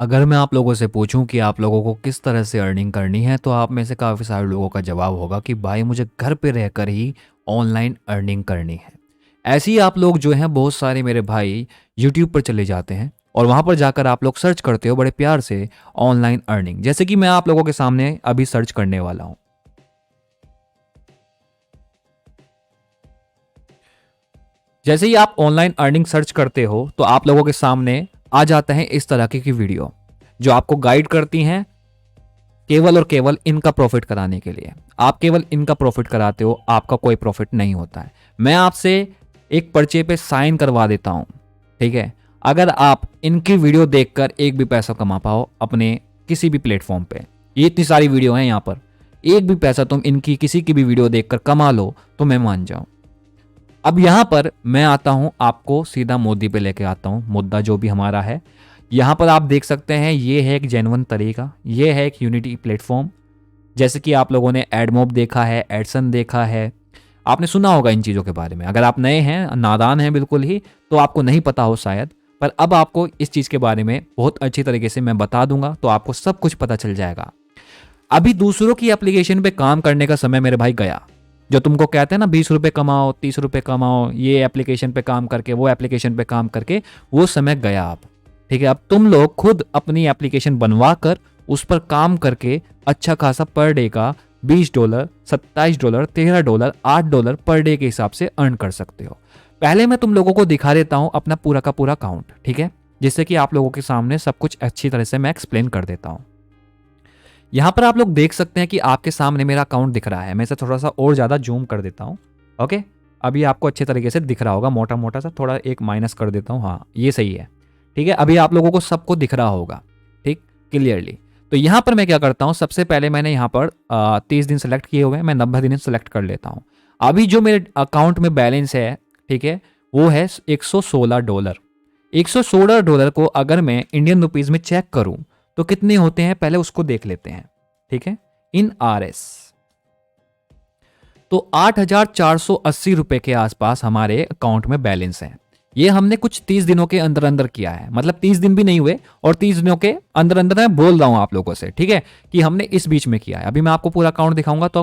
अगर मैं आप लोगों से पूछूं कि आप लोगों को किस तरह से अर्निंग करनी है, तो आप में से काफ़ी सारे लोगों का जवाब होगा कि भाई मुझे घर पे रहकर ही ऑनलाइन अर्निंग करनी है। ऐसे ही आप लोग जो हैं बहुत सारे मेरे भाई यूट्यूब पर चले जाते हैं और वहाँ पर जाकर आप लोग सर्च करते हो बड़े प्यार से ऑनलाइन अर्निंग, जैसे कि मैं आप लोगों के सामने अभी सर्च करने वाला हूँ। जैसे ही आप ऑनलाइन अर्निंग सर्च करते हो तो आप लोगों के सामने आ जाता है इस तरह की वीडियो जो आपको गाइड करती हैं केवल और केवल इनका प्रॉफिट कराने के लिए। आप केवल इनका प्रॉफिट कराते हो, आपका कोई प्रॉफिट नहीं होता है। मैं आपसे एक पर्चे पे साइन करवा देता हूं, ठीक है? अगर आप इनकी वीडियो देखकर एक भी पैसा कमा पाओ अपने किसी भी प्लेटफॉर्म पे, ये इतनी सारी वीडियो हैं यहाँ पर, एक भी पैसा तुम इनकी किसी की भी वीडियो देखकर कमा लो तो मैं मान जाऊं। अब यहाँ पर मैं आता हूं, आपको सीधा मोदी पे लेके आता हूं, मुद्दा जो भी हमारा है। यहाँ पर आप देख सकते हैं ये है एक जेन्युइन तरीका, ये है एक यूनिटी प्लेटफॉर्म। जैसे कि आप लोगों ने एडमोब देखा है, एडसन देखा है, आपने सुना होगा इन चीज़ों के बारे में। अगर आप नए हैं, नादान हैं बिल्कुल ही, तो आपको नहीं पता हो शायद, पर अब आपको इस चीज़ के बारे में बहुत अच्छी तरीके से मैं बता दूंगा तो आपको सब कुछ पता चल जाएगा। अभी दूसरों की एप्लीकेशन पे काम करने का समय मेरे भाई गया। जो तुमको कहते हैं ना 20 रुपये कमाओ, 30 रुपये कमाओ, ये एप्लीकेशन पे काम करके, वो एप्लीकेशन पे काम करके, वो समय गया अब। ठीक है, अब तुम लोग खुद अपनी एप्लीकेशन बनवा कर उस पर काम करके अच्छा खासा पर डे का $20, $27, $13, $8 पर डे के हिसाब से अर्न कर सकते हो। पहले मैं तुम लोगों को दिखा देता हूं अपना पूरा का पूरा अकाउंट, ठीक है, जिससे कि आप लोगों के सामने सब कुछ अच्छी तरह से मैं एक्सप्लेन कर देता हूं। यहां पर आप लोग देख सकते हैं कि आपके सामने मेरा अकाउंट दिख रहा है। मैं इसे थोड़ा सा और ज्यादा जूम कर देता हूं। ओके, अभी आपको अच्छे तरीके से दिख रहा होगा, मोटा मोटा सा थोड़ा एक माइनस कर देता हूं। हाँ, ये सही है, ठीक है। अभी आप लोगों को सबको दिख रहा होगा, ठीक, क्लियरली। तो यहां पर मैं क्या करता हूं, सबसे पहले मैंने यहां पर 30 दिन सेलेक्ट किए हुए हैं, मैं 90 दिन सेलेक्ट कर लेता हूं। अभी जो मेरे अकाउंट में बैलेंस है, ठीक है, वो है $116। $116 को अगर मैं इंडियन रुपीज में चेक करूं तो कितने होते हैं, पहले उसको देख लेते हैं, ठीक है। इन RS तो 8,480 रुपए के आसपास हमारे अकाउंट में बैलेंस है। ये हमने कुछ 30 दिनों के अंदर अंदर किया है, मतलब 30 दिन भी नहीं हुए और 30 दिनों के अंदर अंदर मैं बोल रहा हूं आप लोगों से, ठीक है, कि हमने इस बीच में किया है। अभी मैं आपको पूरा अकाउंट दिखाऊंगा तो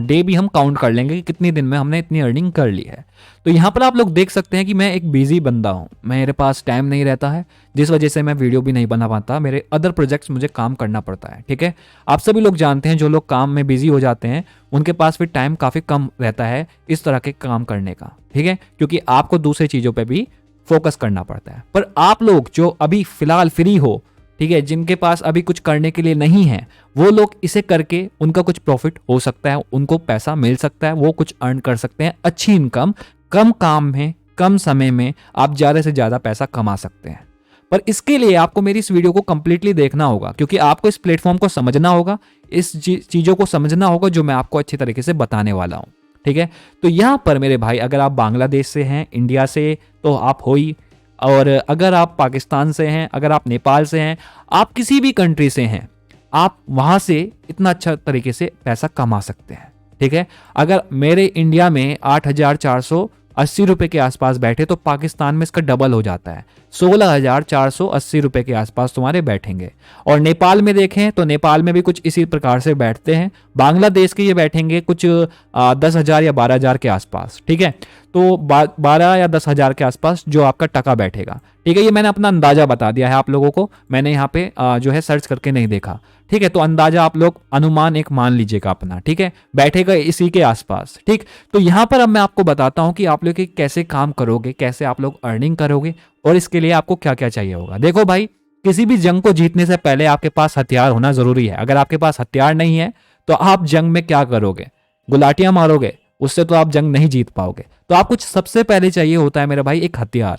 डे भी हम काउंट कर लेंगे कि कितने दिन में हमने इतनी अर्निंग कर ली है। तो यहाँ पर आप लोग देख सकते हैं कि मैं एक बिजी बंदा हूँ, मेरे पास टाइम नहीं रहता है, जिस वजह से मैं वीडियो भी नहीं बना पाता। मेरे अदर प्रोजेक्ट्स मुझे काम करना पड़ता है, ठीक है। आप सभी लोग जानते हैं, जो लोग काम में बिजी हो जाते हैं उनके पास फिर टाइम काफ़ी कम रहता है इस तरह के काम करने का, ठीक है, क्योंकि आपको दूसरी चीज़ों पर भी फोकस करना पड़ता है। पर आप लोग जो अभी फिलहाल फ्री हो, ठीक है, जिनके पास अभी कुछ करने के लिए नहीं है, वो लोग इसे करके उनका कुछ प्रॉफिट हो सकता है, उनको पैसा मिल सकता है, वो कुछ अर्न कर सकते हैं, अच्छी इनकम, कम काम में, कम समय में आप ज़्यादा से ज़्यादा पैसा कमा सकते हैं। पर इसके लिए आपको मेरी इस वीडियो को कंप्लीटली देखना होगा, क्योंकि आपको इस प्लेटफॉर्म को समझना होगा, इस चीज़ों को समझना होगा जो मैं आपको अच्छी तरीके से बताने वाला हूँ, ठीक है। तो यहाँ पर मेरे भाई, अगर आप बांग्लादेश से हैं, इंडिया से तो आप हो ही, और अगर आप पाकिस्तान से हैं, अगर आप नेपाल से हैं, आप किसी भी कंट्री से हैं, आप वहाँ से इतना अच्छा तरीके से पैसा कमा सकते हैं, ठीक है। अगर मेरे इंडिया में 8,480 रुपये के आसपास बैठे तो पाकिस्तान में इसका डबल हो जाता है, 16,480 रुपये के आसपास तुम्हारे बैठेंगे। और नेपाल में देखें तो नेपाल में भी कुछ इसी प्रकार से बैठते हैं। बांग्लादेश के ये बैठेंगे कुछ 10,000 या 12,000 के आसपास, ठीक है। तो 12 या 10,000 के आसपास जो आपका टका बैठेगा, ठीक है। ये मैंने अपना अंदाजा बता दिया है आप लोगों को, मैंने यहाँ पे जो है सर्च करके नहीं देखा, ठीक है। तो अंदाजा आप लोग अनुमान एक मान लीजिएगा अपना, ठीक है, बैठेगा इसी के आसपास, ठीक। तो यहाँ पर अब मैं आपको बताता हूँ कि आप लोग कैसे काम करोगे, कैसे आप लोग अर्निंग करोगे, और इसके लिए आपको क्या क्या चाहिए होगा। देखो भाई, किसी भी जंग को जीतने से पहले आपके पास हथियार होना जरूरी है। अगर आपके पास हथियार नहीं है तो आप जंग में क्या करोगे, गुलाटियां मारोगे, उससे तो आप जंग नहीं जीत पाओगे। तो आपको सबसे पहले चाहिए होता है मेरे भाई एक हथियार,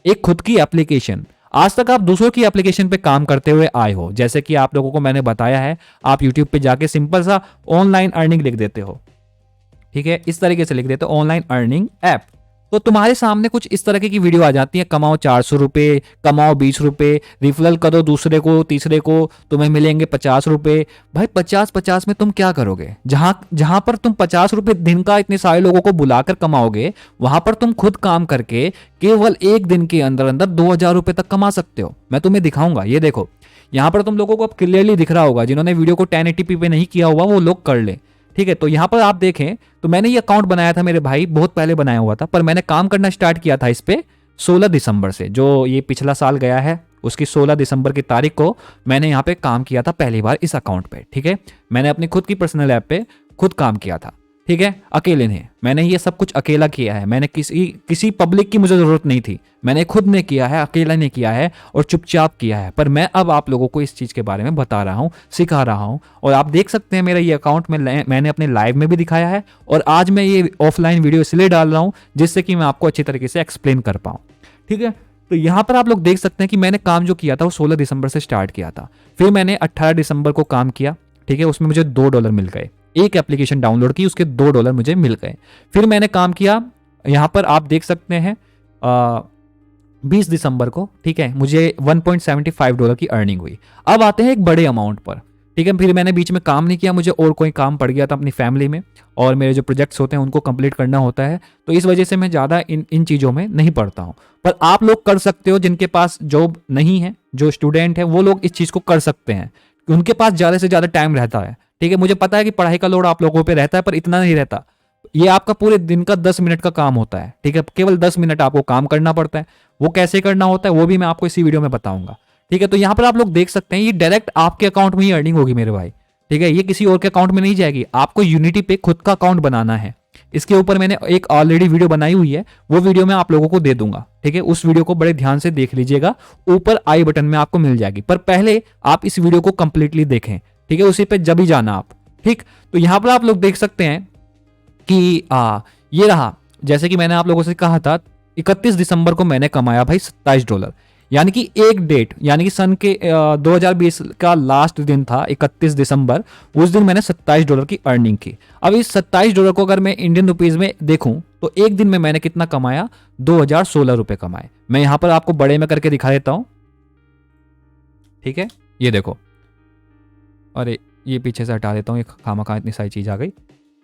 एक खुद की एप्लीकेशन। आज तक आप दूसरों की एप्लीकेशन पे काम करते हुए आए हो, जैसे कि आप लोगों को मैंने बताया है, आप यूट्यूब पे जाके सिंपल सा ऑनलाइन अर्निंग लिख देते हो, ठीक है, इस तरीके से लिख देते हो ऑनलाइन अर्निंग ऐप, तो तुम्हारे सामने कुछ इस तरह की वीडियो आ जाती है, कमाओ 400 रुपये, कमाओ 20 रुपये, रिफरल करो दूसरे को, तीसरे को, तुम्हें मिलेंगे 50 रुपये। भाई 50-50 में तुम क्या करोगे? जहां जहां पर तुम 50 रुपये दिन का इतने सारे लोगों को बुलाकर कमाओगे, वहां पर तुम खुद काम करके केवल एक दिन के अंदर अंदर 2,000 रुपये तक कमा सकते हो। मैं तुम्हें दिखाऊंगा, ये देखो, यहाँ पर तुम लोगों को अब क्लियरली दिख रहा होगा, जिन्होंने वीडियो को 1080p पे नहीं किया हुआ वो लोग कर ले। ठीक है, तो यहाँ पर आप देखें तो मैंने ये अकाउंट बनाया था मेरे भाई, बहुत पहले बनाया हुआ था, पर मैंने काम करना स्टार्ट किया था इस पे 16 दिसंबर से, जो ये पिछला साल गया है उसकी 16 दिसंबर की तारीख को मैंने यहाँ पे काम किया था पहली बार इस अकाउंट पे। ठीक है, मैंने अपनी खुद की पर्सनल ऐप पे खुद काम किया था। ठीक है, अकेले ने मैंने ये सब कुछ अकेला किया है, मैंने किसी पब्लिक की मुझे जरूरत नहीं थी, मैंने खुद ने किया है, अकेला ने किया है और चुपचाप किया है। पर मैं अब आप लोगों को इस चीज़ के बारे में बता रहा हूँ, सिखा रहा हूँ। और आप देख सकते हैं मेरा ये अकाउंट में मैंने अपने लाइव में भी दिखाया है, और आज मैं ये ऑफलाइन वीडियो इसलिए डाल रहा हूँ जिससे कि मैं आपको अच्छी तरीके से एक्सप्लेन कर पाऊँ। ठीक है, तो यहाँ पर आप लोग देख सकते हैं कि मैंने काम जो किया था वो 16 दिसंबर से स्टार्ट किया था, फिर मैंने 18 दिसंबर को काम किया। ठीक है, उसमें मुझे $2 मिल गए, एक एप्लीकेशन डाउनलोड की उसके $2 मुझे मिल गए। फिर मैंने काम किया, यहाँ पर आप देख सकते हैं 20 दिसंबर को। ठीक है, मुझे $1.75 की अर्निंग हुई। अब आते हैं एक बड़े अमाउंट पर। ठीक है, फिर मैंने बीच में काम नहीं किया, मुझे और कोई काम पड़ गया था अपनी फैमिली में, और मेरे जो प्रोजेक्ट्स होते हैं उनको कंप्लीट करना होता है, तो इस वजह से मैं ज़्यादा इन चीज़ों में नहीं पढ़ता हूँ। पर आप लोग कर सकते हो, जिनके पास जॉब नहीं है, जो स्टूडेंट है वो लोग इस चीज़ को कर सकते हैं, उनके पास ज़्यादा से ज़्यादा टाइम रहता है। ठीक है, मुझे पता है कि पढ़ाई का लोड आप लोगों पे रहता है, पर इतना नहीं रहता। ये आपका पूरे दिन का 10 मिनट का काम होता है। ठीक है, केवल 10 मिनट आपको काम करना पड़ता है। वो कैसे करना होता है वो भी मैं आपको इसी वीडियो में बताऊंगा। ठीक है, तो यहाँ पर आप लोग देख सकते हैं ये डायरेक्ट आपके अकाउंट में ही अर्निंग होगी मेरे भाई। ठीक है, ये किसी और के अकाउंट में नहीं जाएगी, आपको यूनिटी पे खुद का अकाउंट बनाना है। इसके ऊपर मैंने एक ऑलरेडी वीडियो बनाई हुई है, वो वीडियो मैं आप लोगों को दे दूंगा। ठीक है, उस वीडियो को बड़े ध्यान से देख लीजिएगा, ऊपर आई बटन में आपको मिल जाएगी, पर पहले आप इस वीडियो को कंप्लीटली देखें। ठीक है, उसी पे जब ही जाना आप। ठीक, तो यहां पर आप लोग देख सकते हैं कि ये रहा, जैसे कि मैंने आप लोगों से कहा था 31 दिसंबर को मैंने कमाया भाई $27, यानी कि एक डेट, यानी कि सन के 2020 का लास्ट दिन था 31 दिसंबर, उस दिन मैंने $27 की अर्निंग की। अब इस $27 को अगर मैं इंडियन रुपीज में देखूं तो एक दिन में मैंने कितना कमाया, 2016 रुपए कमाए। मैं यहां पर आपको बड़े में करके दिखा देता हूं। ठीक है, ये देखो, अरे ये पीछे से हटा देता हूँ, ये खामखा इतनी सारी चीज आ गई।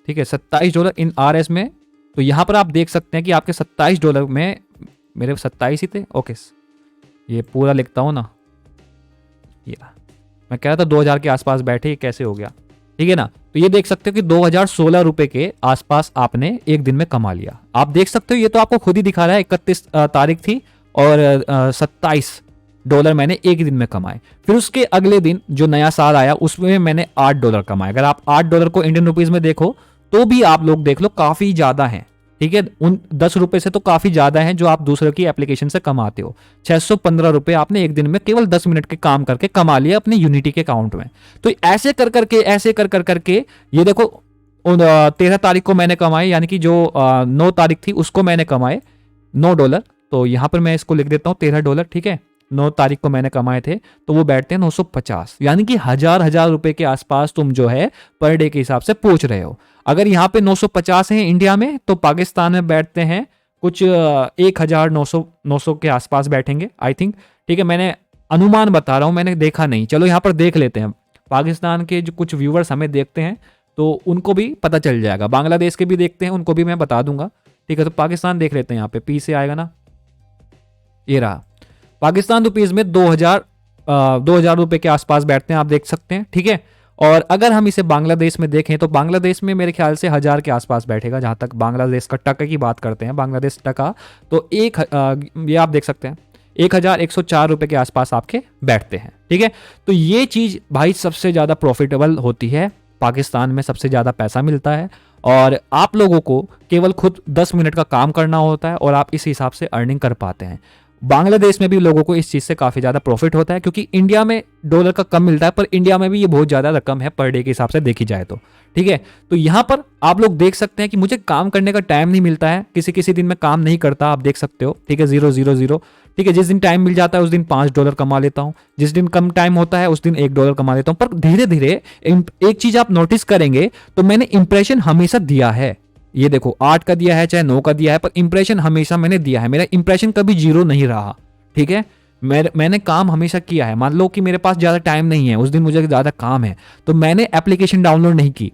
ठीक है, $27 इन RS में, तो यहां पर आप देख सकते हैं कि आपके $27 में, मेरे 27 ही थे। ओके, ये पूरा लिखता हूं ना, ये मैं कह रहा था 2000 के आसपास बैठे, ये कैसे हो गया। ठीक है ना, तो ये देख सकते हो कि 2016 रुपए के आसपास आपने एक दिन में कमा लिया। आप देख सकते हो, ये तो आपको खुद ही दिखा रहा है, 31 तारीख थी और $27 मैंने एक दिन में कमाए। फिर उसके अगले दिन जो नया साल आया उसमें मैंने $8 कमाए। अगर आप $8 को इंडियन रुपीज में देखो तो भी आप लोग देख लो काफी ज्यादा है। ठीक है, उन 10 रुपए से तो काफी ज्यादा है जो आप दूसरे की एप्लीकेशन से कमाते हो। 615 रुपए आपने एक दिन में केवल 10 मिनट के काम करके कमा लिया अपने यूनिटी के अकाउंट में। तो ऐसे कर करके ये देखो, 13 तारीख को मैंने कमाए, यानी कि जो 9 तारीख थी उसको मैंने कमाए $9। तो यहां पर मैं इसको लिख देता हूं $13। ठीक है, 9 तारीख को मैंने कमाए थे, तो वो बैठते हैं 950, यानी कि हजार रुपए के आसपास तुम जो है पर डे के हिसाब से पहुंच रहे हो। अगर यहाँ पे 950 है इंडिया में, तो पाकिस्तान में बैठते हैं कुछ 1900 के आसपास बैठेंगे आई थिंक। ठीक है, मैंने अनुमान बता रहा हूँ, मैंने देखा नहीं। चलो यहाँ पर देख लेते हैं, पाकिस्तान के जो कुछ व्यूवर्स हमें देखते हैं तो उनको भी पता चल जाएगा, बांग्लादेश के भी देखते हैं उनको भी मैं बता दूंगा। ठीक है, तो पाकिस्तान देख लेते हैं, यहाँ पे पी से आएगा ना, ये रहा। पाकिस्तान रुपीज में 2000 रुपए के आसपास बैठते हैं, आप देख सकते हैं। ठीक है, और अगर हम इसे बांग्लादेश में देखें तो बांग्लादेश में मेरे ख्याल से 1000 के आसपास बैठेगा, जहां तक बांग्लादेश का टका की बात करते हैं, बांग्लादेश टका, तो ये आप देख सकते हैं 1104 रुपए के आसपास आपके बैठते हैं। ठीक है, तो ये चीज भाई सबसे ज्यादा प्रॉफिटेबल होती है, पाकिस्तान में सबसे ज्यादा पैसा मिलता है, और आप लोगों को केवल खुद 10 मिनट का काम करना होता है और आप इस हिसाब से अर्निंग कर पाते हैं। बांग्लादेश में भी लोगों को इस चीज से काफी ज्यादा प्रॉफिट होता है, क्योंकि इंडिया में डॉलर का कम मिलता है, पर इंडिया में भी ये बहुत ज्यादा रकम है पर डे के हिसाब से देखी जाए तो। ठीक है, तो यहां पर आप लोग देख सकते हैं कि मुझे काम करने का टाइम नहीं मिलता है, किसी किसी दिन में काम नहीं करता, आप देख सकते हो। ठीक है, 000। ठीक है, जिस दिन टाइम मिल जाता है उस दिन $5 कमा लेता हूं, जिस दिन कम टाइम होता है उस दिन $1 कमा लेता हूं। पर धीरे धीरे एक चीज आप नोटिस करेंगे तो मैंने इंप्रेशन हमेशा दिया है। ये देखो, 8 का दिया है चाहे 9 का दिया है, पर इंप्रेशन हमेशा मैंने दिया है, मेरा इंप्रेशन कभी 0 नहीं रहा। ठीक है, मैंने काम हमेशा किया है। मान लो कि मेरे पास ज्यादा टाइम नहीं है, उस दिन मुझे ज्यादा काम है, तो मैंने एप्लीकेशन डाउनलोड नहीं की।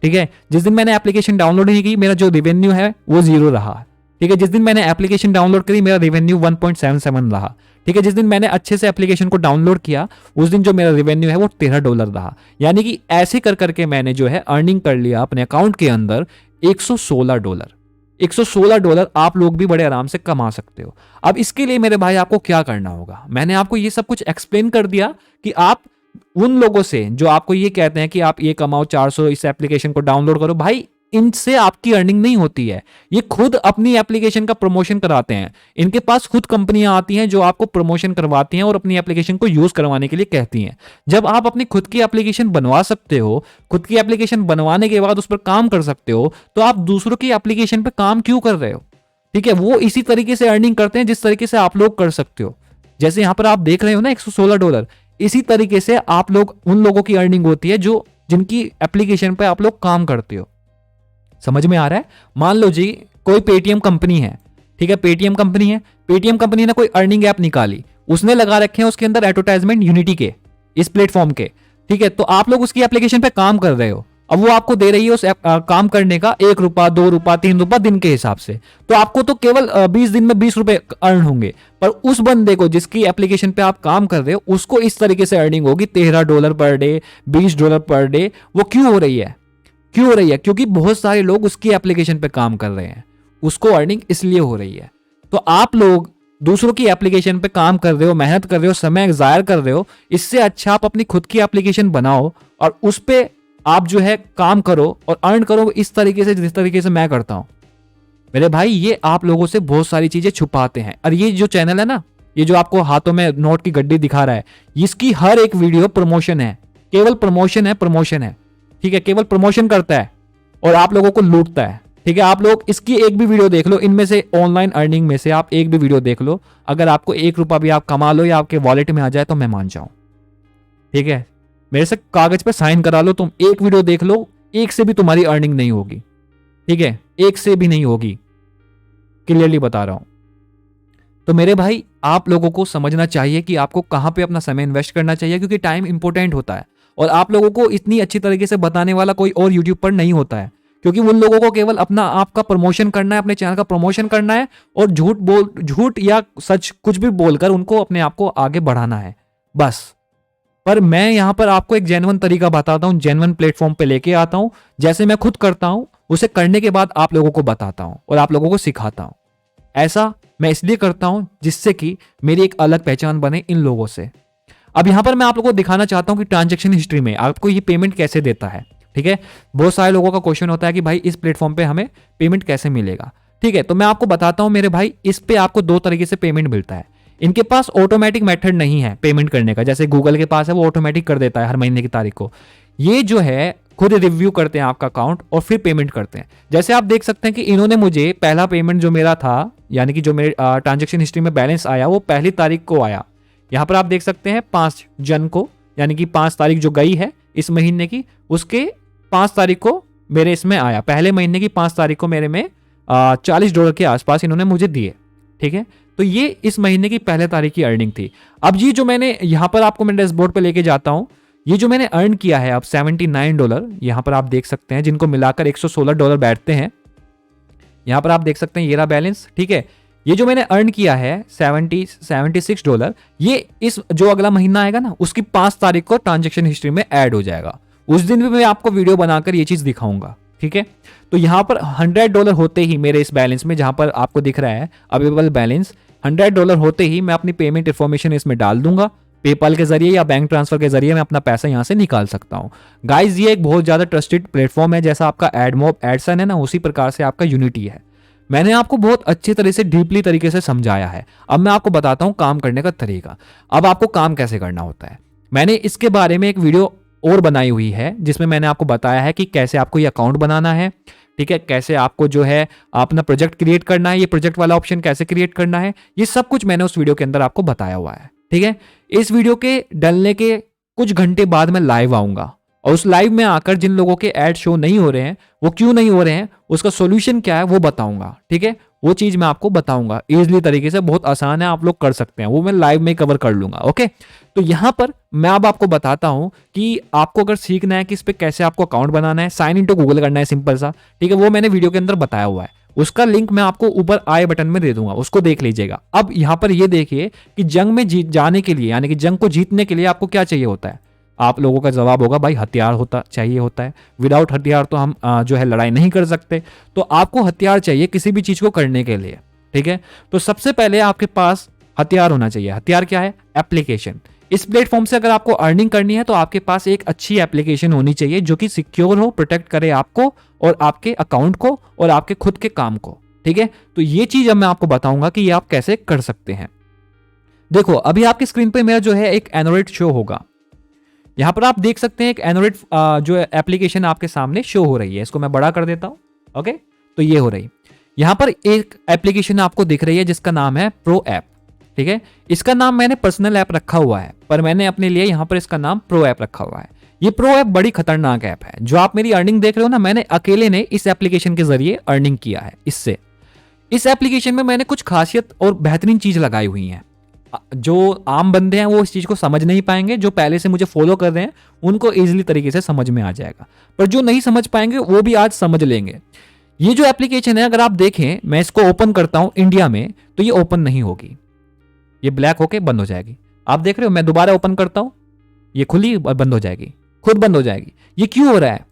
ठीक है, जिस दिन मैंने एप्लीकेशन डाउनलोड नहीं की मेरा जो रेवेन्यू है वो 0 रहा। ठीक है, जिस दिन मैंने एप्लीकेशन डाउनलोड करी मेरा रेवेन्यू 1.77 रहा। ठीक है, जिस दिन मैंने अच्छे से एप्लीकेशन को डाउनलोड किया उस दिन जो मेरा रेवेन्यू है वो $13 रहा। यानी कि ऐसे कर करके मैंने जो है अर्निंग कर लिया अपने अकाउंट के अंदर $116। $116 आप लोग भी बड़े आराम से कमा सकते हो। अब इसके लिए मेरे भाई आपको क्या करना होगा, मैंने आपको ये सब कुछ एक्सप्लेन कर दिया कि आप उन लोगों से जो आपको ये कहते हैं कि आप ये कमाओ 400, इस एप्लीकेशन को डाउनलोड करो, भाई इनसे आपकी अर्निंग नहीं होती है। ये खुद अपनी एप्लीकेशन का प्रमोशन कराते हैं। इनके पास खुद कंपनियां आती हैं जो आपको प्रमोशन करवाती हैं और अपनी एप्लीकेशन को यूज करवाने के लिए कहती हैं। जब आप अपनी खुद की एप्लीकेशन बनवा सकते हो, खुद की एप्लीकेशन बनवाने के बाद उस पर काम कर सकते हो, तो आप दूसरों की एप्लीकेशन पर काम क्यों कर रहे हो? ठीक है, वो इसी तरीके से अर्निंग करते हैं जिस तरीके से आप लोग कर सकते हो। जैसे यहां पर आप देख रहे हो ना $116, इसी तरीके से आप लोग उन लोगों की अर्निंग होती है जो जिनकी एप्लीकेशन पे आप लोग काम करते हो। समझ में आ रहा है? मान लो जी कोई पेटीएम कंपनी है, ठीक है, पेटीएम कंपनी है, पेटीएम कंपनी ने कोई अर्निंग ऐप निकाली, उसने लगा रखे हैं उसके अंदर एडवर्टाइजमेंट यूनिटी के, इस प्लेटफॉर्म के, ठीक है, तो आप लोग उसकी एप्लीकेशन पे काम कर रहे हो। अब वो आपको दे रही है उस काम करने का ₹1, ₹2, ₹3 दिन के हिसाब से, तो आपको तो केवल 20 दिन में ₹20 अर्न होंगे। पर उस बंदे को जिसकी एप्लीकेशन पे आप काम कर रहे हो उसको इस तरीके से अर्निंग होगी $13 पर डे, $20 पर डे। वो क्यों हो रही है? क्यों हो रही है? क्योंकि बहुत सारे लोग उसकी एप्लीकेशन पे काम कर रहे हैं, उसको अर्निंग इसलिए हो रही है। तो आप लोग दूसरों की एप्लीकेशन पे काम कर रहे हो, मेहनत कर रहे हो, समय ज़ाया कर रहे हो, इससे अच्छा आप अपनी खुद की एप्लीकेशन बनाओ और उस पे आप जो है काम करो और अर्न करो इस तरीके से जिस तरीके से मैं करता हूं। मेरे भाई ये आप लोगों से बहुत सारी चीजें छुपाते हैं। और ये जो चैनल है ना, ये जो आपको हाथों में नोट की गड्डी दिखा रहा है, इसकी हर एक वीडियो प्रमोशन है, केवल प्रमोशन है, प्रमोशन है, ठीक है, केवल प्रमोशन करता है और आप लोगों को लूटता है। ठीक है, आप लोग इसकी एक भी वीडियो देख लो, इनमें से ऑनलाइन अर्निंग में से आप एक भी वीडियो देख लो, अगर आपको ₹1 भी आप कमा लो या आपके वॉलेट में आ जाए तो मैं मान जाऊं। ठीक है, मेरे से कागज पे साइन करा लो, तुम एक वीडियो देख लो, एक से भी तुम्हारी अर्निंग नहीं होगी। ठीक है, एक से भी नहीं होगी, क्लियरली बता रहा हूं। तो मेरे भाई आप लोगों को समझना चाहिए कि आपको कहां पे अपना समय इन्वेस्ट करना चाहिए, क्योंकि टाइम इंपॉर्टेंट होता है और आप लोगों को इतनी अच्छी तरीके से बताने वाला कोई और यूट्यूब पर नहीं होता है, क्योंकि उन लोगों को केवल अपना आपका प्रमोशन करना है, अपने चैनल का प्रमोशन करना है और झूठ या सच कुछ भी बोलकर उनको अपने आप को आगे बढ़ाना है बस। पर मैं यहां पर आपको एक जेन्युइन तरीका बताता हूं, जेन्युइन प्लेटफॉर्म पे लेके आता हूं, जैसे मैं खुद करता हूं उसे करने के बाद आप लोगों को बताता हूं और आप लोगों को सिखाता हूं। ऐसा मैं इसलिए करता हूं जिससे कि मेरी एक अलग पहचान बने इन लोगों से। अब यहां पर मैं आप लोगों को दिखाना चाहता हूं कि ट्रांजैक्शन हिस्ट्री में आपको ये पेमेंट कैसे देता है। ठीक है, बहुत सारे लोगों का क्वेश्चन होता है कि भाई इस प्लेटफॉर्म पे हमें पेमेंट कैसे मिलेगा। ठीक है, तो मैं आपको बताता हूं मेरे भाई, इस पे आपको दो तरीके से पेमेंट मिलता है। इनके पास ऑटोमेटिक मेथड नहीं है पेमेंट करने का, जैसे गूगल के पास है, वो ऑटोमेटिक कर देता है हर महीने की तारीख को। ये जो है खुद रिव्यू करते हैं आपका अकाउंट और फिर पेमेंट करते हैं। जैसे आप देख सकते हैं कि इन्होंने मुझे पहला पेमेंट जो मेरा था, यानी कि जो मेरे ट्रांजेक्शन हिस्ट्री में बैलेंस आया, वो पहली तारीख को आया। यहां पर आप देख सकते हैं 5 जन को, यानी कि 5 तारीख जो गई है इस महीने की, उसके 5 तारीख को मेरे इसमें आया। पहले महीने की 5 तारीख को मेरे में $40 के आसपास इन्होंने मुझे दिए। ठीक है, तो ये इस महीने की पहले तारीख की अर्निंग थी। अब ये जो मैंने यहां पर आपको मैं डैशबोर्ड पे लेके जाता हूं, ये जो मैंने अर्न किया है अब $79, यहां पर आप देख सकते हैं, जिनको मिलाकर $116 बैठते हैं। यहां पर आप देख सकते हैं ये रहा बैलेंस। ठीक है, ये जो मैंने अर्न किया है $76, ये इस जो अगला महीना आएगा ना, उसकी 5 तारीख को ट्रांजेक्शन हिस्ट्री में ऐड हो जाएगा। उस दिन भी मैं आपको वीडियो बनाकर ये चीज दिखाऊंगा। ठीक है, तो यहां पर $100 होते ही मेरे इस बैलेंस में, जहां पर आपको दिख रहा है अवेलेबल बैलेंस, $100 होते ही मैं अपनी पेमेंट इन्फॉर्मेशन इसमें डाल दूंगा। पेपाल के जरिए या बैंक ट्रांसफर के जरिए मैं अपना पैसा यहां से निकाल सकता हूं। गाइज ये एक बहुत ज्यादा ट्रस्टेड प्लेटफॉर्म है, जैसा आपका एडमॉब एडसन है ना, उसी प्रकार से आपका यूनिटी है। मैंने आपको बहुत अच्छी तरह से डीपली तरीके से समझाया है। अब मैं आपको बताता हूं काम करने का तरीका। अब आपको काम कैसे करना होता है, मैंने इसके बारे में एक वीडियो और बनाई हुई है, जिसमें मैंने आपको बताया है कि कैसे आपको ये अकाउंट बनाना है। ठीक है, कैसे आपको जो है अपना प्रोजेक्ट क्रिएट करना है, ये प्रोजेक्ट वाला ऑप्शन कैसे क्रिएट करना है, ये सब कुछ मैंने उस वीडियो के अंदर आपको बताया हुआ है। ठीक है, इस वीडियो के डलने के कुछ घंटे बाद मैं लाइव आऊंगा और उस लाइव में आकर जिन लोगों के ऐड शो नहीं हो रहे हैं, वो क्यों नहीं हो रहे हैं, उसका सॉल्यूशन क्या है वो बताऊंगा। ठीक है, वो चीज मैं आपको बताऊंगा इजीली तरीके से, बहुत आसान है, आप लोग कर सकते हैं, वो मैं लाइव में कवर कर लूंगा। ओके, तो यहां पर मैं अब आपको बताता हूं कि आपको अगर सीखना है कि इस पे कैसे आपको अकाउंट बनाना है, साइन इन टू गूगल करना है सिंपल सा। ठीक है, वो मैंने वीडियो के अंदर बताया हुआ है, उसका लिंक मैं आपको ऊपर आई बटन में दे दूंगा, उसको देख लीजिएगा। अब यहां पर ये देखिए कि जंग में जीत जाने के लिए, यानी कि जंग को जीतने के लिए आपको क्या चाहिए होता है। आप लोगों का जवाब होगा भाई हथियार चाहिए होता है। विदाउट हथियार तो हम जो है लड़ाई नहीं कर सकते। तो आपको हथियार चाहिए किसी भी चीज को करने के लिए, ठीक है। तो सबसे पहले आपके पास हथियार होना चाहिए। हथियार क्या है? एप्लीकेशन। इस प्लेटफॉर्म से अगर आपको अर्निंग करनी है तो आपके पास एक अच्छी एप्लीकेशन होनी चाहिए जो कि सिक्योर हो, प्रोटेक्ट करे आपको और आपके अकाउंट को और आपके खुद के काम को, ठीक है। तो ये चीज अब मैं आपको बताऊंगा कि ये आप कैसे कर सकते हैं। देखो अभी आपकी स्क्रीन पे मेरा जो है एक एंड्रॉइड शो होगा। यहां पर आप देख सकते हैं एक एंड्रॉइड जो एप्लीकेशन आपके सामने शो हो रही है। इसको मैं बड़ा कर देता हूं, ओके। तो ये हो रही, यहां पर एक एप्लीकेशन आपको दिख रही है जिसका नाम है प्रो ऐप, ठीक है। इसका नाम मैंने पर्सनल ऐप रखा हुआ है, पर मैंने अपने लिए यहां पर इसका नाम प्रो ऐप रखा हुआ है। ये प्रो ऐप बड़ी खतरनाक ऐप है। जो आप मेरी अर्निंग देख रहे हो ना, मैंने अकेले ने इस एप्लीकेशन के जरिए अर्निंग किया है इससे। इस एप्लीकेशन में मैंने कुछ खासियत और बेहतरीन चीज लगाई हुई है। जो आम बंदे हैं वो इस चीज को समझ नहीं पाएंगे, जो पहले से मुझे फॉलो कर रहे हैं उनको इजीली तरीके से समझ में आ जाएगा, पर जो नहीं समझ पाएंगे वो भी आज समझ लेंगे। ये जो एप्लीकेशन है, अगर आप देखें, मैं इसको ओपन करता हूं इंडिया में तो ये ओपन नहीं होगी, ये ब्लैक होके बंद हो जाएगी। आप देख रहे हो, मैं दोबारा ओपन करता हूं, ये खुली और बंद हो जाएगी, खुद बंद हो जाएगी। ये क्यों हो रहा है?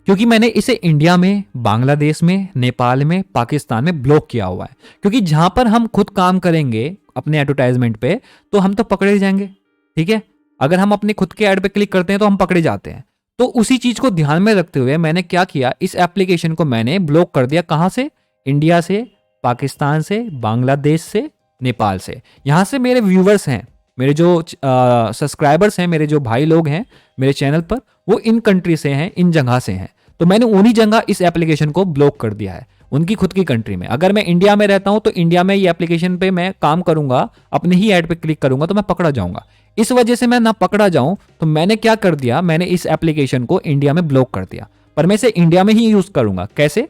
क्योंकि मैंने इसे इंडिया में, बांग्लादेश में, नेपाल में, पाकिस्तान में ब्लॉक किया हुआ है। क्योंकि जहां पर हम खुद काम करेंगे अपने एडवर्टाइजमेंट पे तो हम तो पकड़े जाएंगे, ठीक है। अगर हम अपने खुद के ऐड पे क्लिक करते हैं तो हम पकड़े जाते हैं। तो उसी चीज को ध्यान में रखते हुए मैंने क्या किया, इस एप्लीकेशन को मैंने ब्लॉक कर दिया। कहां से? इंडिया से, पाकिस्तान से, बांग्लादेश से, नेपाल से। यहां से मेरे व्यूवर्स हैं, मेरे जो सब्सक्राइबर्स हैं, मेरे जो भाई लोग हैं मेरे चैनल पर, वो इन कंट्री से हैं, इन जगह से हैं। तो मैंने उन्हीं जगह इस एप्लीकेशन को ब्लॉक कर दिया है, उनकी खुद की कंट्री में। अगर मैं इंडिया में रहता हूं तो इंडिया में ये एप्लीकेशन पे मैं काम करूंगा, अपने ही ऐड पे क्लिक करूंगा तो मैं पकड़ा जाऊंगा। इस वजह से मैं ना पकड़ा जाऊं तो मैंने क्या कर दिया, मैंने इस एप्लीकेशन को इंडिया में ब्लॉक कर दिया, पर मैं इसे इंडिया में ही यूज करूंगा। कैसे?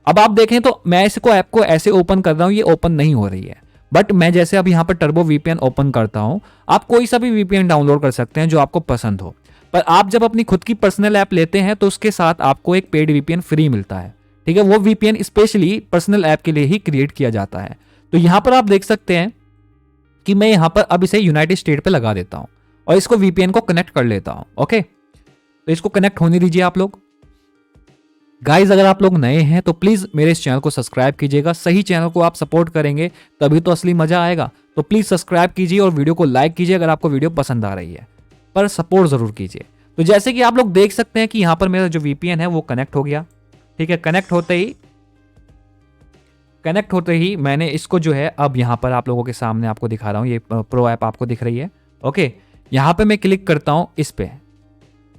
अब आप देखें तो मैं इसको ऐप को ऐसे ओपन कर रहा हूं, ये ओपन नहीं हो रही है। बट मैं जैसे अब यहां पर टर्बो वीपीएन ओपन करता हूं, आप कोई सा भी वीपीएन डाउनलोड कर सकते हैं जो आपको पसंद हो। पर आप जब अपनी खुद की पर्सनल ऐप लेते हैं तो उसके साथ आपको एक पेड वीपीएन फ्री मिलता है, ठीक है। वो वीपीएन स्पेशली पर्सनल ऐप के लिए ही क्रिएट किया जाता है। तो यहां पर आप देख सकते हैं कि मैं यहां पर अब इसे यूनाइटेड स्टेट पे लगा देता हूं और इसको वीपीएन को कनेक्ट कर लेता हूं, ओके। तो इसको कनेक्ट होने दीजिए आप लोग। गाइज अगर आप लोग नए हैं तो प्लीज मेरे इस चैनल को सब्सक्राइब कीजिएगा। सही चैनल को आप सपोर्ट करेंगे तभी तो असली मजा आएगा। तो प्लीज सब्सक्राइब कीजिए और वीडियो को लाइक कीजिए अगर आपको वीडियो पसंद आ रही है, पर सपोर्ट जरूर कीजिए। तो जैसे कि आप लोग देख सकते हैं कि यहां पर मेरा जो वीपीएन है वो कनेक्ट हो गया, ठीक है। कनेक्ट होते ही मैंने इसको जो है अब यहां पर आप लोगों के सामने आपको दिखा रहा हूं। ये प्रो ऐप आपको दिख रही है, ओके। यहां पे मैं क्लिक करता हूं इस पे,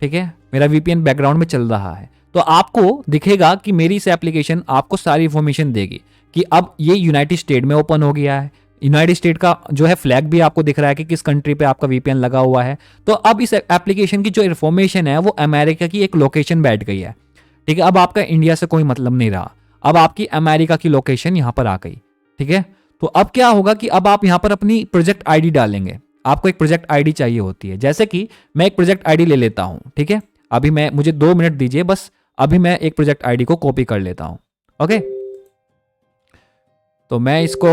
ठीक है। मेरा वीपीएन बैकग्राउंड में चल रहा है तो आपको दिखेगा कि मेरी इस एप्लीकेशन आपको सारी इंफॉर्मेशन देगी कि अब ये यूनाइटेड स्टेट में ओपन हो गया है। यूनाइटेड स्टेट का जो है फ्लैग भी आपको दिख रहा है कि किस कंट्री पे आपका वीपीएन लगा हुआ है। तो अब इस एप्लीकेशन की जो इन्फॉर्मेशन है वो अमेरिका की एक लोकेशन बैठ गई है, ठीक है। अब आपका इंडिया से कोई मतलब नहीं रहा, अब आपकी अमेरिका की लोकेशन यहां पर आ गई, ठीक है। तो अब क्या होगा कि अब आप यहां पर अपनी प्रोजेक्ट आईडी डालेंगे। आपको एक प्रोजेक्ट आईडी चाहिए होती है, जैसे कि मैं एक प्रोजेक्ट आईडी ले लेता हूं, ठीक है। अभी मुझे 2 मिनट दीजिए बस, अभी मैं एक प्रोजेक्ट आईडी को कॉपी कर लेता हूं, ओके। तो मैं इसको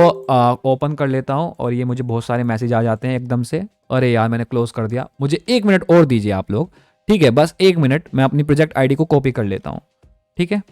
ओपन कर लेता हूं और ये मुझे बहुत सारे मैसेज आ जाते हैं एकदम से। अरे यार मैंने क्लोज कर दिया, मुझे 1 मिनट और दीजिए आप लोग, ठीक है। बस 1 मिनट, मैं अपनी प्रोजेक्ट आईडी को कॉपी कर लेता हूं, ठीक है।